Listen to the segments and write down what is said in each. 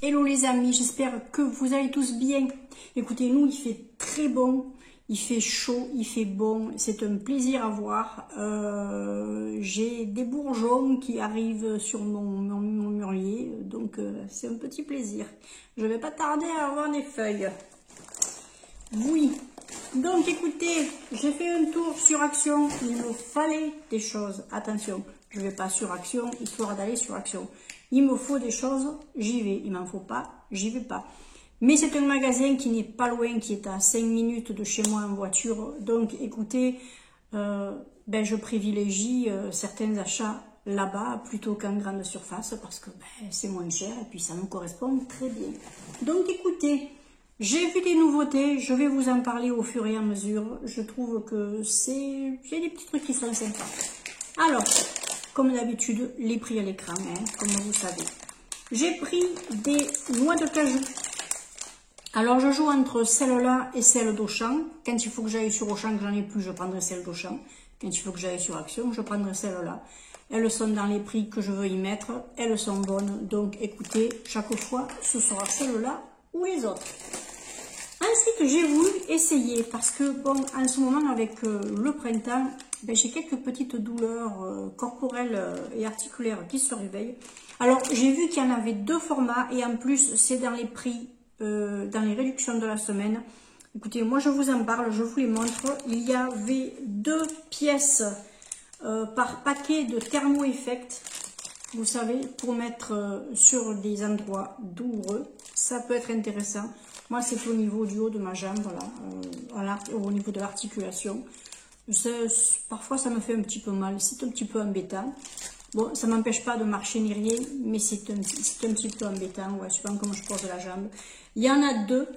Hello les amis, j'espère que vous allez tous bien. Écoutez, nous il fait très bon, il fait chaud, il fait bon, c'est un plaisir à voir. J'ai des bourgeons qui arrivent sur mon mûrier, donc c'est un petit plaisir. Je vais pas tarder à avoir des feuilles. Oui, donc écoutez, j'ai fait un tour sur Action, il me fallait des choses. Attention, je ne vais pas sur Action, histoire d'aller sur Action. Il me faut des choses, j'y vais. Il m'en faut pas, j'y vais pas. Mais c'est un magasin qui n'est pas loin, qui est à 5 minutes de chez moi en voiture. Donc écoutez, je privilégie certains achats là-bas plutôt qu'en grande surface parce que c'est moins cher et puis ça me correspond très bien. Donc écoutez, j'ai vu des nouveautés, je vais vous en parler au fur et à mesure. Je trouve que j'ai des petits trucs qui sont sympas. Alors, comme d'habitude, les prix à l'écran, hein, comme vous savez. J'ai pris des noix de cajou. Alors, je joue entre celle-là et celle d'Auchan. Quand il faut que j'aille sur Auchan, que j'en ai plus, je prendrai celle d'Auchan. Quand il faut que j'aille sur Action, je prendrai celle-là. Elles sont dans les prix que je veux y mettre. Elles sont bonnes. Donc, écoutez, chaque fois, ce sera celle-là ou les autres. Ensuite, j'ai voulu essayer parce que, bon, en ce moment, avec le printemps, j'ai quelques petites douleurs corporelles et articulaires qui se réveillent. Alors, j'ai vu qu'il y en avait deux formats et en plus, c'est dans les prix, dans les réductions de la semaine. Écoutez, moi, je vous en parle, je vous les montre. Il y avait 2 pièces par paquet de Thermo Effect. Vous savez, pour mettre sur des endroits douloureux. Ça peut être intéressant. Moi, c'est au niveau du haut de ma jambe, voilà, au niveau de l'articulation. Parfois, ça me fait un petit peu mal, c'est un petit peu embêtant. Bon, ça ne m'empêche pas de marcher ni rien, mais c'est un petit peu embêtant. Ouais, je sais pas comment je pose la jambe. Il y en a 2.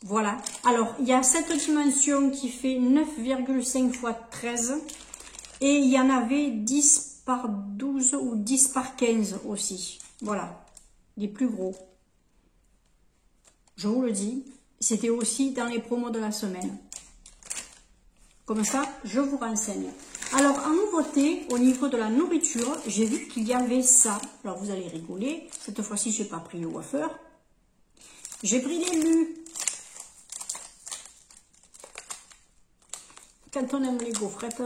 Voilà. Alors, il y a cette dimension qui fait 9,5 x 13. Et il y en avait 10 par 12 ou 10 par 15 aussi. Voilà. Les plus gros. Je vous le dis, c'était aussi dans les promos de la semaine. Comme ça, je vous renseigne. Alors, en nouveauté, au niveau de la nourriture, j'ai vu qu'il y avait ça. Alors, vous allez rigoler. Cette fois-ci, je n'ai pas pris le wafer. J'ai pris les lus. Quand on aime les gaufrettes,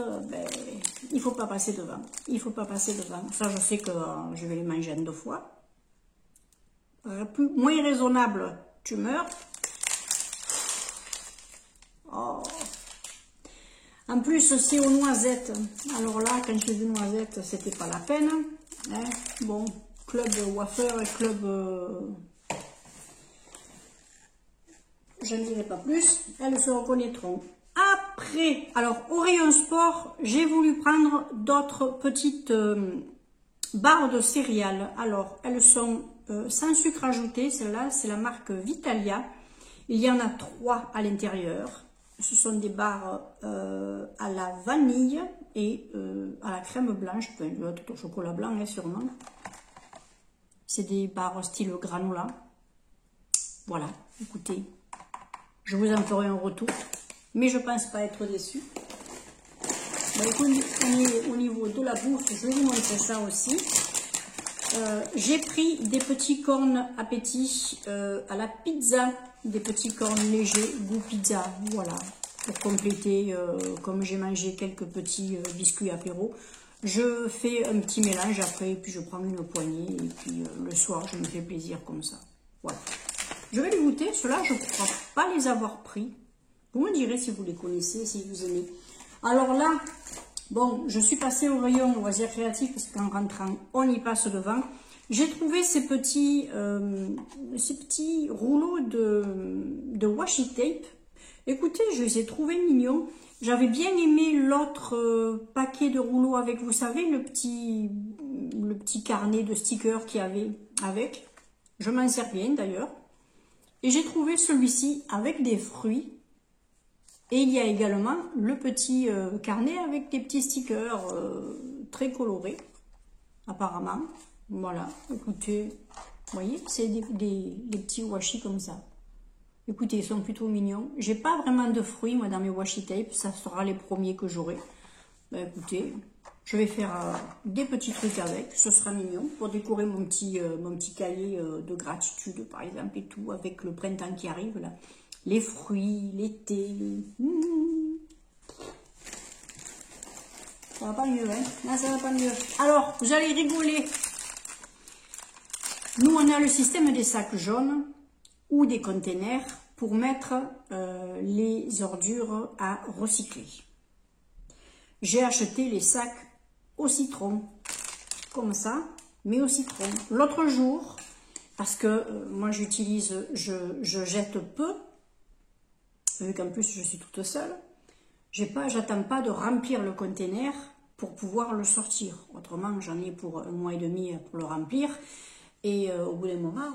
il ne faut pas passer devant. Il ne faut pas passer devant. Ça, je sais que je vais les manger en 2 fois. Moins raisonnable. Tu meurs. Oh. En plus, c'est aux noisettes. Alors là, quand j'ai vu noisettes, c'était pas la peine. Hein. Bon, club wafer et club... je ne dirai pas plus. Elles se reconnaîtront. Après, alors au rayon sport, j'ai voulu prendre d'autres petites barres de céréales. Alors, elles sont sans sucre ajouté. Celle-là, c'est la marque Vitalia. Il y en a 3 à l'intérieur. Ce sont des barres à la vanille et à la crème blanche. Enfin, au chocolat blanc, hein, sûrement. C'est des barres style granola. Voilà, écoutez. Je vous en ferai un retour. Mais je ne pense pas être déçue. Écoute, on est au niveau de la bouffe. Je vais vous montrer ça aussi. J'ai pris des petits cornes appétit à la pizza, des petits cornes légers goût pizza, voilà, pour compléter, comme j'ai mangé quelques petits biscuits apéro, je fais un petit mélange après, et puis je prends une poignée, et puis le soir, je me fais plaisir comme ça, voilà. Je vais les goûter, ceux-là, je ne crois pas les avoir pris, vous me direz si vous les connaissez, si vous aimez. Alors là, bon, je suis passée au rayon loisirs créatifs parce qu'en rentrant, on y passe devant. J'ai trouvé ces petits rouleaux de washi tape. Écoutez, je les ai trouvés mignons. J'avais bien aimé l'autre paquet de rouleaux avec, vous savez, le petit carnet de stickers qu'il y avait avec. Je m'en sers bien d'ailleurs. Et j'ai trouvé celui-ci avec des fruits. Et il y a également le petit carnet avec des petits stickers très colorés, apparemment. Voilà, écoutez, vous voyez, c'est des petits washi comme ça. Écoutez, ils sont plutôt mignons. J'ai pas vraiment de fruits, moi, dans mes washi tape. Ça sera les premiers que j'aurai. Écoutez, Je vais faire des petits trucs avec, ce sera mignon pour décorer mon petit cahier de gratitude par exemple et tout, avec le printemps qui arrive là. Les fruits, l'été. Ça va pas mieux, hein? Non, ça va pas mieux. Alors, vous allez rigoler. Nous, on a le système des sacs jaunes ou des containers pour mettre les ordures à recycler. J'ai acheté les sacs au citron, comme ça, mais au citron. L'autre jour, parce que moi j'utilise, je jette peu, vu qu'en plus je suis toute seule, j'attends pas de remplir le container pour pouvoir le sortir. Autrement, j'en ai pour 1 mois et demi pour le remplir, et au bout d'un moment,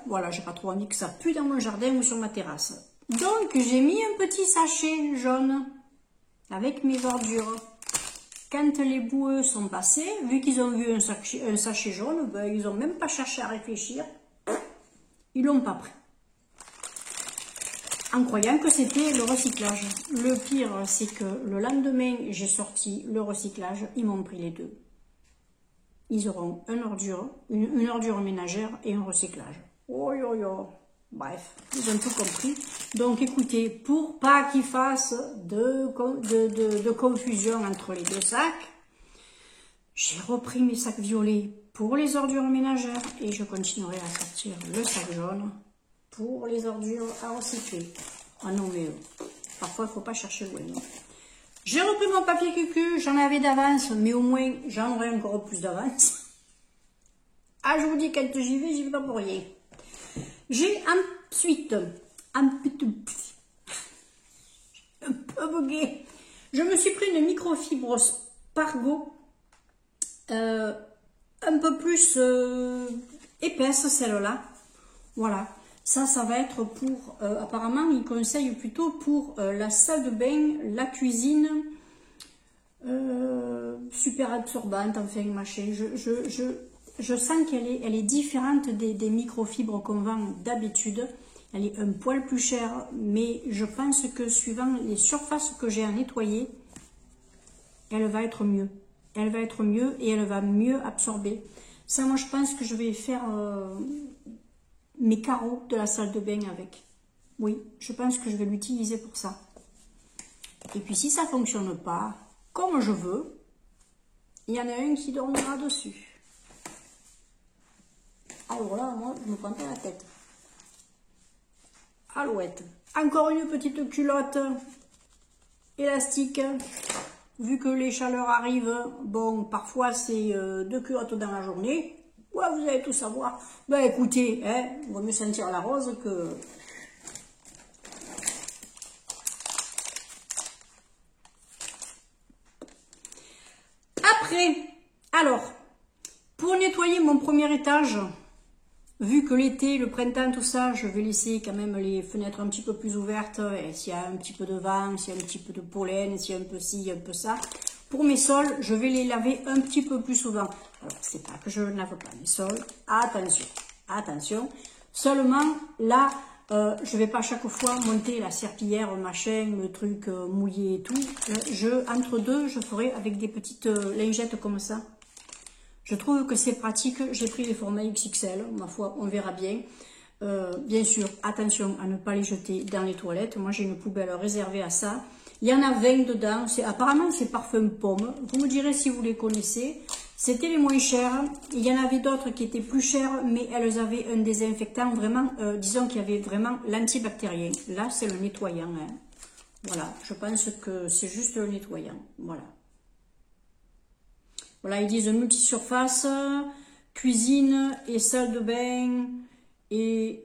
voilà, j'ai pas trop envie que ça pue dans mon jardin ou sur ma terrasse. Donc j'ai mis un petit sachet jaune avec mes ordures. Quand les boueux sont passés, vu qu'ils ont vu un sachet jaune, ben, ils n'ont même pas cherché à réfléchir. Ils l'ont pas pris. En croyant que c'était le recyclage. Le pire, c'est que le lendemain, j'ai sorti le recyclage. Ils m'ont pris les deux. Ils auront une ordure ménagère et un recyclage. Oh yo yo. Bref, ils ont tout compris. Donc écoutez, pour pas qu'ils fassent de confusion entre les deux sacs, j'ai repris mes sacs violets pour les ordures ménagères et je continuerai à sortir le sac jaune pour les ordures à recycler. Ah non mais parfois il ne faut pas chercher loin. J'ai repris mon papier cucu, j'en avais d'avance, mais au moins j'en aurai encore plus d'avance. Ah, je vous dis, quand j'y vais pas pour rien. J'ai ensuite, un peu bugué, je me suis pris une microfibre Spargo, un peu plus épaisse celle-là. Voilà, ça va être pour, apparemment il conseille plutôt pour la salle de bain, la cuisine, super absorbante, enfin machin. Je sens qu'elle est différente des microfibres qu'on vend d'habitude. Elle est un poil plus chère, mais je pense que suivant les surfaces que j'ai à nettoyer, elle va être mieux. Elle va être mieux et elle va mieux absorber. Ça, moi, je pense que je vais faire mes carreaux de la salle de bain avec. Oui, je pense que je vais l'utiliser pour ça. Et puis, si ça ne fonctionne pas comme je veux, il y en a un qui dormira dessus. Alors là, moi, je me prends pas la tête. Alouette. Encore une petite culotte élastique. Vu que les chaleurs arrivent, bon, parfois c'est 2 culottes dans la journée. Ouais, vous allez tout savoir. Ben écoutez, hein, il vaut mieux sentir la rose que... Après, alors, pour nettoyer mon premier étage... Vu que l'été, le printemps, tout ça, je vais laisser quand même les fenêtres un petit peu plus ouvertes. Et s'il y a un petit peu de vent, s'il y a un petit peu de pollen, s'il y a un peu ci, un peu ça. Pour mes sols, je vais les laver un petit peu plus souvent. Alors, c'est pas que je ne lave pas mes sols. Attention, attention. Seulement, là, je vais pas à chaque fois monter la serpillière, machin, le truc mouillé et tout. Entre deux, je ferai avec des petites lingettes comme ça. Je trouve que c'est pratique. J'ai pris les formats XXL, ma foi, on verra bien. Bien sûr, attention à ne pas les jeter dans les toilettes. Moi, j'ai une poubelle réservée à ça. Il y en a 20 dedans. Apparemment, c'est parfum pomme. Vous me direz si vous les connaissez. C'était les moins chers. Il y en avait d'autres qui étaient plus chères, mais elles avaient un désinfectant vraiment, disons qu'il y avait vraiment l'antibactérien. Là, c'est le nettoyant. Hein. Voilà, je pense que c'est juste le nettoyant. Voilà. Voilà, ils disent multisurface, cuisine et salle de bain et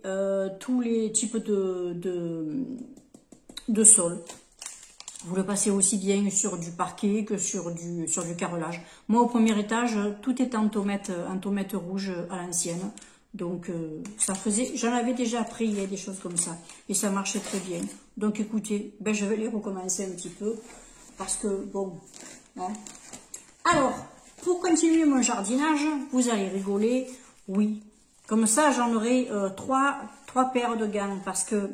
tous les types de sol. Vous le passez aussi bien sur du parquet que sur du carrelage. Moi, au premier étage, tout est en tomate rouge à l'ancienne. Donc, ça faisait, j'en avais déjà pris, il y a des choses comme ça. Et ça marchait très bien. Donc, écoutez, ben, je vais les recommencer un petit peu. Parce que, bon, hein. Alors... Pour continuer mon jardinage, vous allez rigoler, oui. Comme ça, j'en aurai trois paires de gants parce que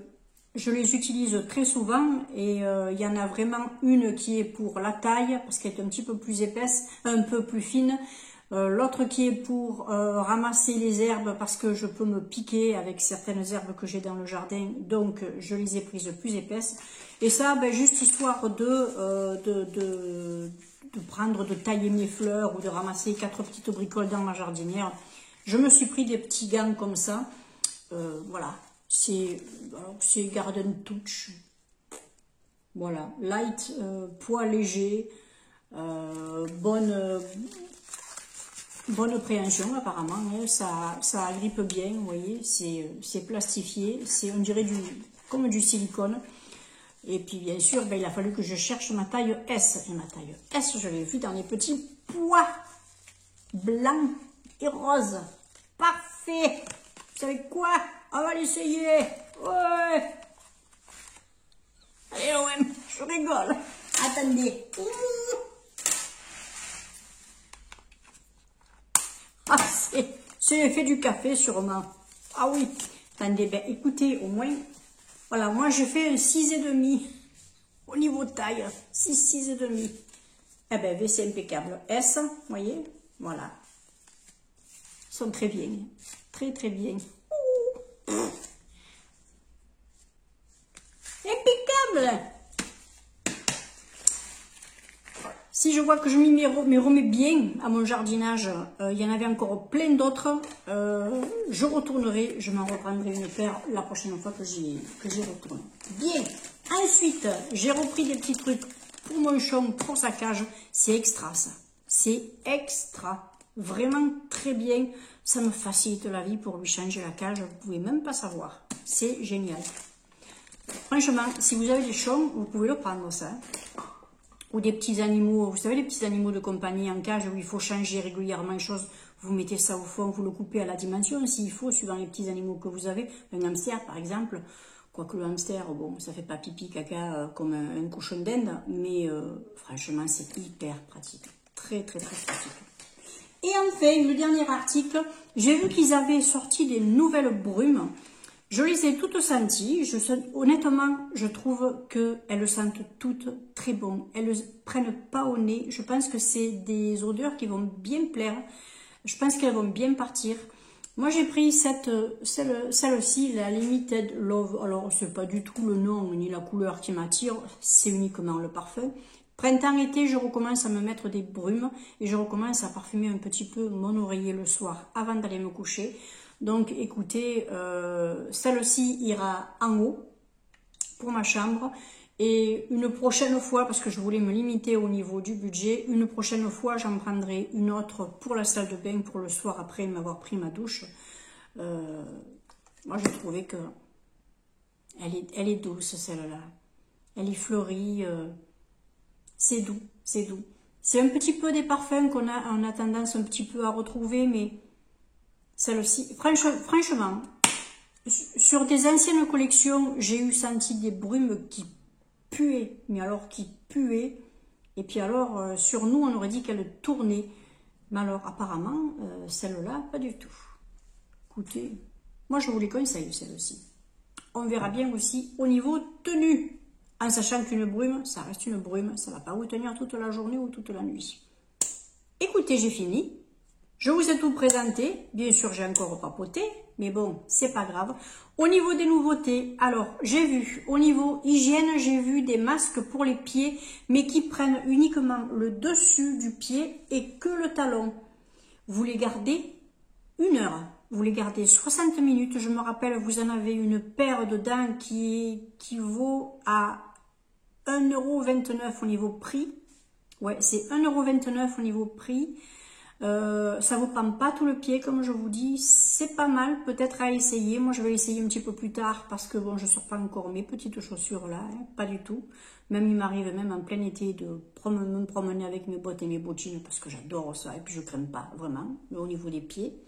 je les utilise très souvent et il y en a vraiment une qui est pour la taille parce qu'elle est un petit peu plus épaisse, un peu plus fine. L'autre qui est pour ramasser les herbes parce que je peux me piquer avec certaines herbes que j'ai dans le jardin, donc je les ai prises plus épaisses. Et ça, ben, juste histoire de prendre, de tailler mes fleurs ou de ramasser 4 petites bricoles dans ma jardinière. Je me suis pris des petits gants comme ça. Voilà, c'est Garden Touch. Voilà, light, poids léger, bonne préhension apparemment, hein. Ça agrippe bien, vous voyez, c'est plastifié, on dirait comme du silicone. Et puis bien sûr, ben, il a fallu que je cherche ma taille S. Et ma taille S, je l'ai vue dans les petits pois blancs et roses. Parfait. Vous savez quoi? On va l'essayer. Ouais. Allez, ouais, je rigole. Attendez. Ah, c'est l'effet du café sûrement. Ah oui. Attendez, ben écoutez, au moins, voilà, moi je fais un 6,5 au niveau de taille. 6,5. Eh ben, c'est impeccable. S, vous voyez, voilà. Ils sont très bien. Très très bien. Impeccable. Si je vois que je m'y remets bien à mon jardinage, il y en avait encore plein d'autres, je retournerai, je m'en reprendrai une paire la prochaine fois que j'y retourne. Bien, ensuite, j'ai repris des petits trucs pour mon champ, pour sa cage, c'est extra ça, c'est extra, vraiment très bien, ça me facilite la vie pour lui changer la cage, vous pouvez même pas savoir, c'est génial. Franchement, si vous avez des champs, vous pouvez le prendre ça. Ou des petits animaux, vous savez les petits animaux de compagnie en cage où il faut changer régulièrement les choses, vous mettez ça au fond, vous le coupez à la dimension s'il faut, suivant les petits animaux que vous avez, un hamster par exemple, quoique le hamster, bon, ça fait pas pipi caca comme un cochon d'Inde, mais franchement c'est hyper pratique, très très très pratique. Et enfin, le dernier article, j'ai vu qu'ils avaient sorti des nouvelles brumes. Je les ai toutes senties, honnêtement, je trouve qu'elles sentent toutes très bon. Elles ne prennent pas au nez, je pense que c'est des odeurs qui vont bien plaire. Je pense qu'elles vont bien partir. Moi, j'ai pris celle-ci, la Limited Love. Alors, c'est pas du tout le nom ni la couleur qui m'attire, c'est uniquement le parfum. Printemps-été, je recommence à me mettre des brumes et je recommence à parfumer un petit peu mon oreiller le soir avant d'aller me coucher. Donc écoutez, celle-ci ira en haut pour ma chambre et une prochaine fois, parce que je voulais me limiter au niveau du budget, une prochaine fois j'en prendrai une autre pour la salle de bain pour le soir après m'avoir pris ma douche. Moi j'ai trouvé que elle est douce celle-là, elle est fleurie, c'est doux, c'est doux. C'est un petit peu des parfums on a tendance un petit peu à retrouver, mais celle-ci, franchement, sur des anciennes collections, j'ai eu senti des brumes qui puaient, mais alors qui puaient. Et puis alors, sur nous, on aurait dit qu'elle tournait. Mais alors, apparemment, celle-là, pas du tout. Écoutez, moi je vous les conseille, celle-ci. On verra bien aussi au niveau tenue. En sachant qu'une brume, ça reste une brume, ça ne va pas vous tenir toute la journée ou toute la nuit. Écoutez, j'ai fini. Je vous ai tout présenté, bien sûr j'ai encore papoté, mais bon, c'est pas grave. Au niveau des nouveautés, alors j'ai vu, au niveau hygiène, j'ai vu des masques pour les pieds, mais qui prennent uniquement le dessus du pied et que le talon. Vous les gardez 1 heure, vous les gardez 60 minutes, je me rappelle, vous en avez une paire dedans qui vaut à 1,29 € au niveau prix. Ouais, c'est 1,29 € au niveau prix. Ça vous prend pas tout le pied, comme je vous dis, c'est pas mal, peut-être à essayer. Moi je vais essayer un petit peu plus tard parce que bon, je sors pas encore mes petites chaussures là, hein, pas du tout. Même il m'arrive même en plein été de me promener avec mes bottes et mes bottines parce que j'adore ça et puis je crains pas vraiment, mais au niveau des pieds.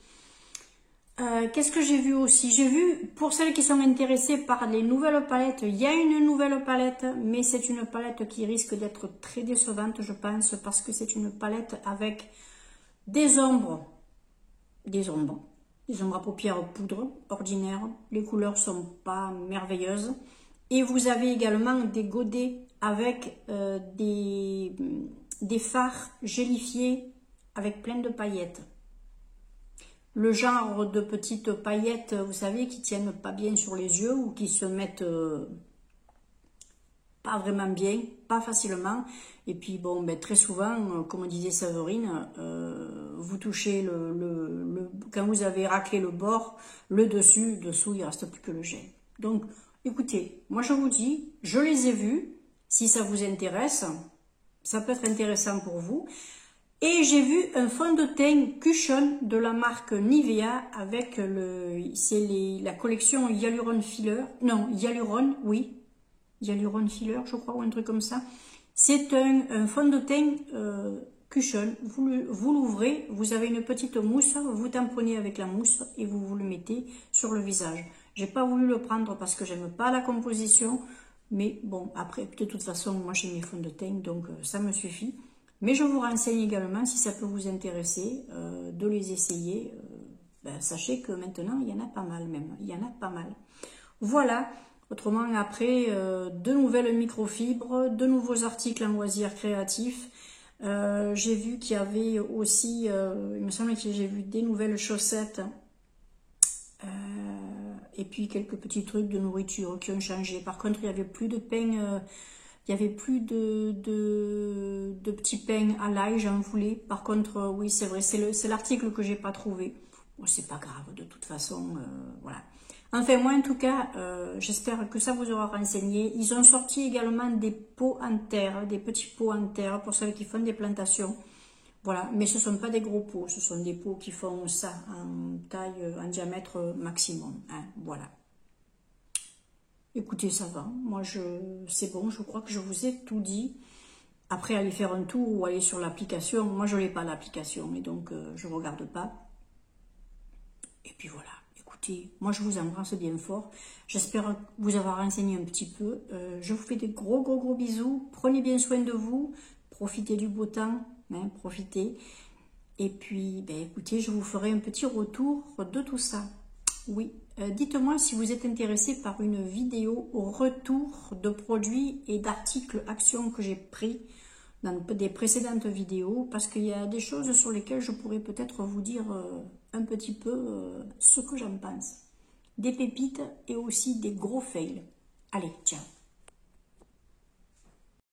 Qu'est-ce que j'ai vu aussi? J'ai vu, pour celles qui sont intéressées par les nouvelles palettes, il y a une nouvelle palette, mais c'est une palette qui risque d'être très décevante, je pense, parce que c'est une palette avec des ombres à paupières poudre ordinaires. Les couleurs sont pas merveilleuses. Et vous avez également des godets avec des fards gélifiés avec plein de paillettes. Le genre de petites paillettes, vous savez, qui tiennent pas bien sur les yeux ou qui se mettent pas vraiment bien, pas facilement. Et puis bon, ben, très souvent, comme disait Séverine, vous touchez quand vous avez raclé le bord, le dessus, dessous, il ne reste plus que le gel. Donc, écoutez, moi je vous dis, je les ai vus. Si ça vous intéresse, ça peut être intéressant pour vous. Et j'ai vu un fond de teint Cushion de la marque Nivea avec la collection Hyaluron Filler. Non, Hyaluron, oui. Hyaluron Filler, je crois, ou un truc comme ça. C'est un fond de teint Cushion. Vous l'ouvrez, vous avez une petite mousse, vous tamponnez avec la mousse et vous le mettez sur le visage. J'ai pas voulu le prendre parce que j'aime pas la composition. Mais bon, après, de toute façon, moi j'ai mes fonds de teint, donc ça me suffit. Mais je vous renseigne également, si ça peut vous intéresser, de les essayer. Ben, sachez que maintenant, il y en a pas mal même. Il y en a pas mal. Voilà. Autrement, après, de nouvelles microfibres, de nouveaux articles en loisirs créatifs. J'ai vu qu'il y avait aussi, il me semble que j'ai vu des nouvelles chaussettes. Et puis quelques petits trucs de nourriture qui ont changé. Par contre, il n'y avait plus de pain... il n'y avait plus de petits pains à l'ail, j'en voulais. Par contre, oui, c'est vrai, c'est l'article que j'ai pas trouvé. Bon, c'est pas grave, de toute façon, voilà. Enfin, moi, en tout cas, j'espère que ça vous aura renseigné. Ils ont sorti également des pots en terre, des petits pots en terre pour celles qui font des plantations. Voilà, mais ce ne sont pas des gros pots, ce sont des pots qui font ça en taille, en diamètre maximum. Hein, voilà. Écoutez, ça va. Moi, c'est bon. Je crois que je vous ai tout dit. Après, aller faire un tour ou aller sur l'application. Moi, je n'ai pas l'application et donc je ne regarde pas. Et puis voilà. Écoutez, moi, je vous embrasse bien fort. J'espère vous avoir renseigné un petit peu. Je vous fais des gros bisous. Prenez bien soin de vous. Profitez du beau temps. Hein, profitez. Et puis, ben, écoutez, je vous ferai un petit retour de tout ça. Oui, dites-moi si vous êtes intéressé par une vidéo au retour de produits et d'articles actions que j'ai pris dans des précédentes vidéos, parce qu'il y a des choses sur lesquelles je pourrais peut-être vous dire un petit peu ce que j'en pense. Des pépites et aussi des gros fails. Allez, ciao!